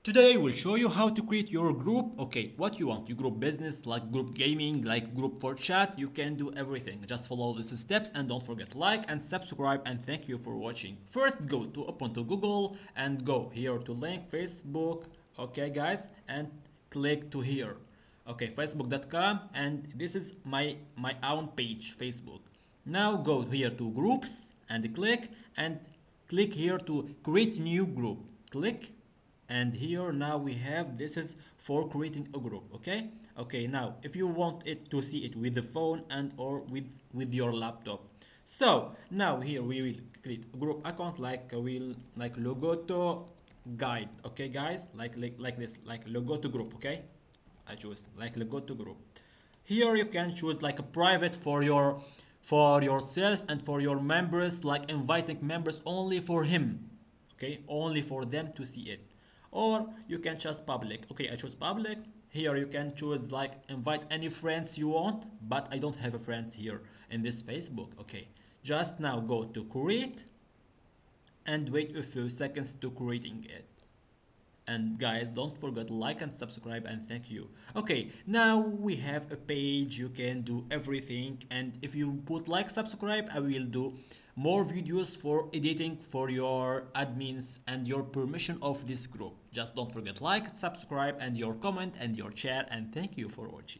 Today we'll show you how to create your group. Okay, what you want, your group business, like group gaming, like group for chat, you can do everything. Just follow these steps and don't forget like and subscribe, and thank you for watching. First go to open to Google and go here to link Facebook. Okay guys, and click to here. Okay, facebook.com, and this is my own page, Facebook. Now go here to groups and click here to create new group. Click, and here now we have, this is for creating a group. Okay, now if you want it to see it with the phone and or with your laptop, so now here we will create a group account like we'll like LEGUTO guide. Okay guys, like this, like LEGUTO group. Okay, I choose like LEGUTO group. Here you can choose like a private for yourself and for your members, like inviting members only for him. Okay, only for them to see it. Or you can choose public. Okay, I choose public. Here you can choose like invite any friends you want, but I don't have a friends here in this Facebook. Okay, just now go to create and wait a few seconds to creating it. And guys, don't forget like and subscribe, and thank you. Okay, now we have a page, you can do everything, and if you put like, subscribe, I will do more videos for editing for your admins and your permission of this group. Just don't forget like, subscribe, and your comment and your share, and thank you for watching.